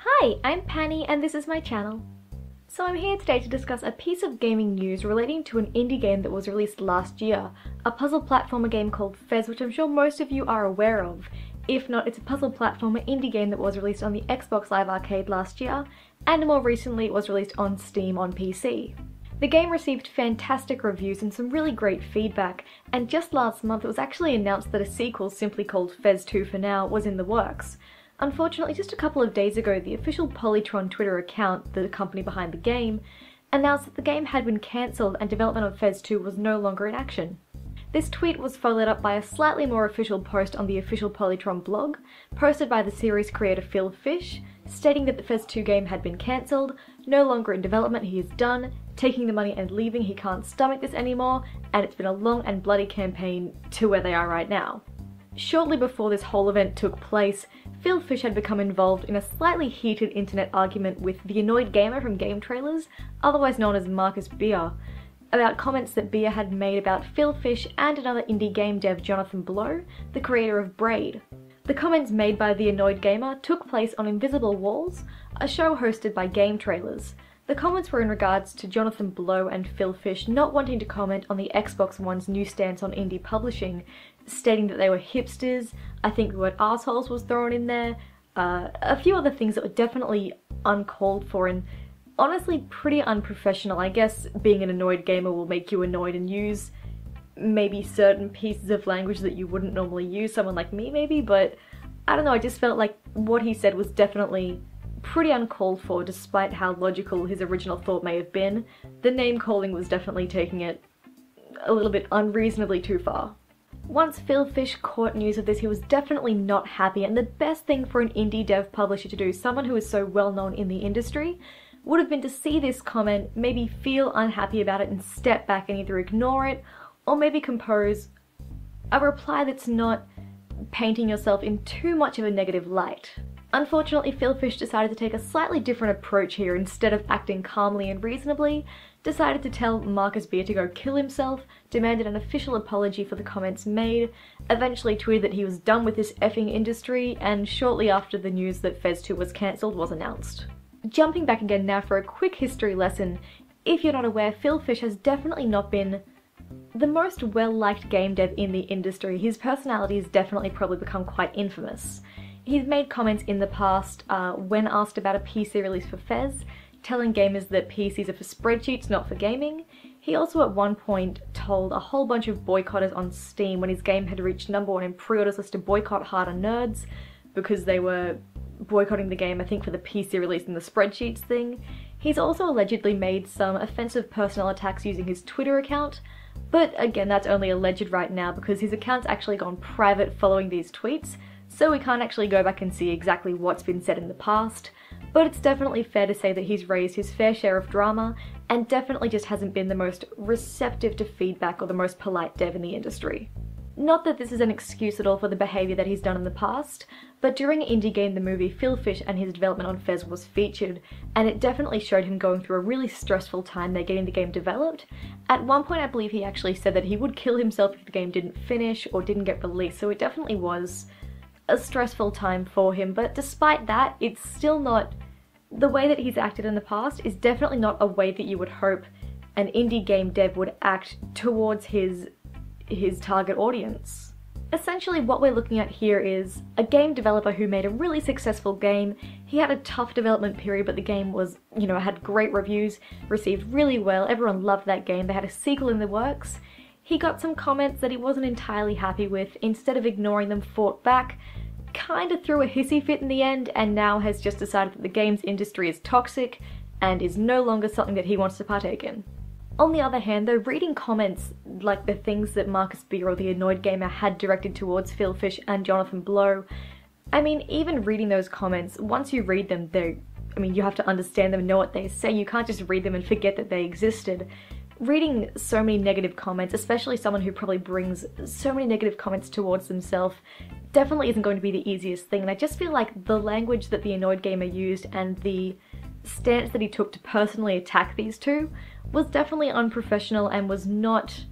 Hi, I'm Penny and this is my channel. So I'm here today to discuss a piece of gaming news relating to an indie game that was released last year, a puzzle platformer game called Fez, which I'm sure most of you are aware of. If not, it's a puzzle platformer indie game that was released on the Xbox Live Arcade last year, and more recently it was released on Steam on PC. The game received fantastic reviews and some really great feedback, and just last month it was actually announced that a sequel simply called Fez 2 for now was in the works. Unfortunately, just a couple of days ago, the official Polytron Twitter account, the company behind the game, announced that the game had been cancelled and development of Fez 2 was no longer in action. This tweet was followed up by a slightly more official post on the official Polytron blog, posted by the series creator Phil Fish, stating that the Fez 2 game had been cancelled, no longer in development, he is done, taking the money and leaving, he can't stomach this anymore, and it's been a long and bloody campaign to where they are right now. Shortly before this whole event took place, Phil Fish had become involved in a slightly heated internet argument with the annoyed gamer from Game Trailers, otherwise known as Marcus Beer, about comments that Beer had made about Phil Fish and another indie game dev Jonathan Blow, the creator of Braid. The comments made by the annoyed gamer took place on Invisible Walls, a show hosted by Game Trailers. The comments were in regards to Jonathan Blow and Phil Fish not wanting to comment on the Xbox One's new stance on indie publishing, stating that they were hipsters. I think the word assholes was thrown in there, a few other things that were definitely uncalled for and honestly pretty unprofessional. I guess being an annoyed gamer will make you annoyed and use maybe certain pieces of language that you wouldn't normally use, someone like me maybe, but I don't know, I just felt like what he said was definitely pretty uncalled for despite how logical his original thought may have been. The name calling was definitely taking it a little bit unreasonably too far. Once Phil Fish caught news of this, he was definitely not happy, and the best thing for an indie dev publisher to do, someone who is so well known in the industry, would have been to see this comment, maybe feel unhappy about it and step back and either ignore it, or maybe compose a reply that's not painting yourself in too much of a negative light. Unfortunately, Phil Fish decided to take a slightly different approach here. Instead of acting calmly and reasonably, decided to tell Marcus Beer to go kill himself, demanded an official apology for the comments made, eventually tweeted that he was done with this effing industry, and shortly after the news that Fez 2 was cancelled was announced. Jumping back again now for a quick history lesson, if you're not aware, Phil Fish has definitely not been the most well-liked game dev in the industry. His personality has definitely probably become quite infamous. He's made comments in the past when asked about a PC release for Fez, telling gamers that PCs are for spreadsheets, not for gaming. He also at one point told a whole bunch of boycotters on Steam when his game had reached #1 in pre-orders list to boycott harder nerds because they were boycotting the game, I think, for the PC release and the spreadsheets thing. He's also allegedly made some offensive personal attacks using his Twitter account, but again, that's only alleged right now because his account's actually gone private following these tweets, so we can't actually go back and see exactly what's been said in the past, but it's definitely fair to say that he's raised his fair share of drama and definitely just hasn't been the most receptive to feedback or the most polite dev in the industry. Not that this is an excuse at all for the behaviour that he's done in the past, but during Indie Game the Movie, Phil Fish and his development on Fez was featured, and it definitely showed him going through a really stressful time there getting the game developed. At one point I believe he actually said that he would kill himself if the game didn't finish or didn't get released, so it definitely was a stressful time for him, but despite that, it's still not, the way that he's acted in the past is definitely not a way that you would hope an indie game dev would act towards his target audience. Essentially what we're looking at here is a game developer who made a really successful game. He had a tough development period, but the game was, had great reviews, received really well, everyone loved that game, they had a sequel in the works. He got some comments that he wasn't entirely happy with, instead of ignoring them, fought back, kinda threw a hissy fit in the end, and now has just decided that the games industry is toxic and is no longer something that he wants to partake in. On the other hand though, reading comments like the things that Marcus Beer or the annoyed gamer had directed towards Phil Fish and Jonathan Blow, I mean, even reading those comments, once you read them, you have to understand them and know what they say. You can't just read them and forget that they existed. Reading so many negative comments, especially someone who probably brings so many negative comments towards themselves, definitely isn't going to be the easiest thing, and I just feel like the language that the annoyed gamer used and the stance that he took to personally attack these two was definitely unprofessional and was not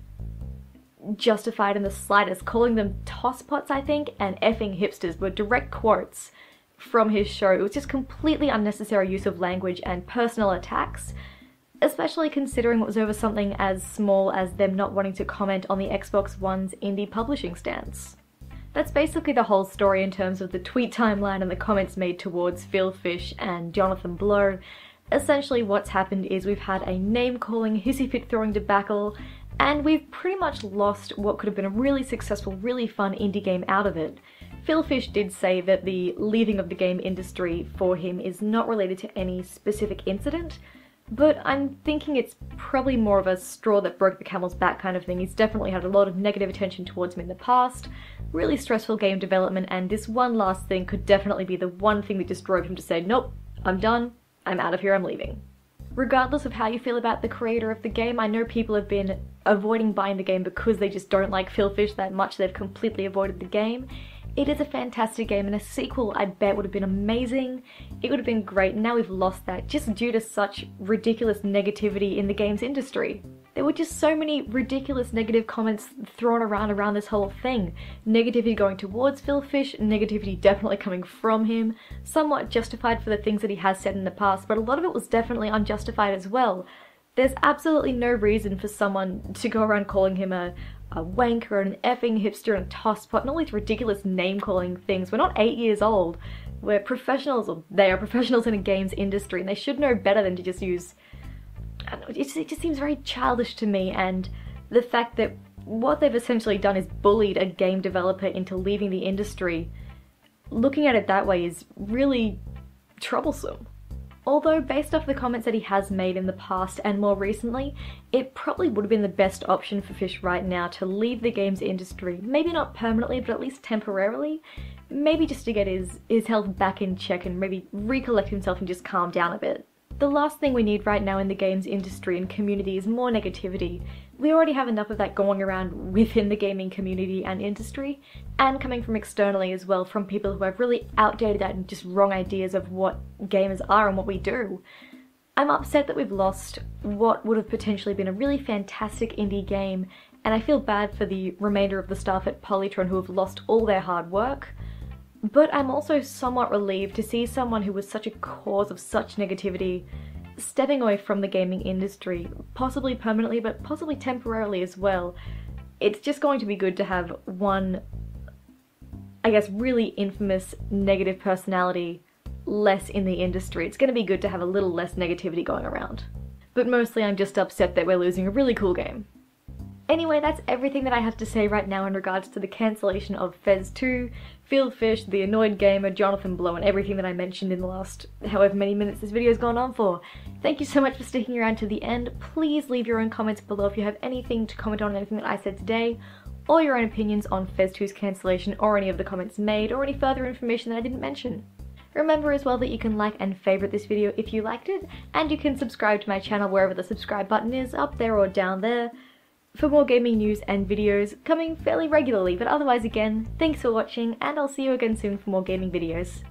justified in the slightest. Calling them tosspots, I think, and effing hipsters were direct quotes from his show. It was just completely unnecessary use of language and personal attacks, especially considering it was over something as small as them not wanting to comment on the Xbox One's indie publishing stance. That's basically the whole story in terms of the tweet timeline and the comments made towards Phil Fish and Jonathan Blow. Essentially what's happened is we've had a name-calling, hissy-fit-throwing debacle, and we've pretty much lost what could have been a really successful, really fun indie game out of it. Phil Fish did say that the leaving of the game industry for him is not related to any specific incident, but I'm thinking it's probably more of a straw that broke the camel's back kind of thing. He's definitely had a lot of negative attention towards him in the past, really stressful game development, and this one last thing could definitely be the one thing that just drove him to say, nope, I'm done, I'm out of here, I'm leaving. Regardless of how you feel about the creator of the game, I know people have been avoiding buying the game because they just don't like Phil Fish that much, they've completely avoided the game. It is a fantastic game, and a sequel I bet would have been amazing. It would have been great, and now we've lost that just due to such ridiculous negativity in the games industry. There were just so many ridiculous negative comments thrown around this whole thing. Negativity going towards Phil Fish, negativity definitely coming from him, somewhat justified for the things that he has said in the past, but a lot of it was definitely unjustified as well. There's absolutely no reason for someone to go around calling him a wanker, an effing hipster, and a tosspot, and all these ridiculous name-calling things. We're not 8 years old. We're professionals, or they are professionals in a games industry, and they should know better than to just use... I don't know, it just seems very childish to me, and the fact that what they've essentially done is bullied a game developer into leaving the industry, looking at it that way is really troublesome. Although, based off the comments that he has made in the past and more recently, it probably would have been the best option for Fish right now to leave the games industry. Maybe not permanently, but at least temporarily. Maybe just to get his health back in check and maybe recollect himself and just calm down a bit. The last thing we need right now in the games industry and community is more negativity. We already have enough of that going around within the gaming community and industry, and coming from externally as well, from people who have really outdated and just wrong ideas of what gamers are and what we do. I'm upset that we've lost what would have potentially been a really fantastic indie game, and I feel bad for the remainder of the staff at Polytron who have lost all their hard work. But I'm also somewhat relieved to see someone who was such a cause of such negativity stepping away from the gaming industry, possibly permanently, but possibly temporarily as well. It's just going to be good to have one, I guess, really infamous negative personality less in the industry. It's going to be good to have a little less negativity going around. But mostly I'm just upset that we're losing a really cool game. Anyway, that's everything that I have to say right now in regards to the cancellation of Fez 2, Phil Fish, the annoyed gamer, Jonathan Blow, and everything that I mentioned in the last however many minutes this video's gone on for. Thank you so much for sticking around to the end. Please leave your own comments below if you have anything to comment on anything that I said today, or your own opinions on Fez 2's cancellation, or any of the comments made, or any further information that I didn't mention. Remember as well that you can like and favourite this video if you liked it, and you can subscribe to my channel wherever the subscribe button is, up there or down there, for more gaming news and videos coming fairly regularly. But otherwise, again, thanks for watching, and I'll see you again soon for more gaming videos.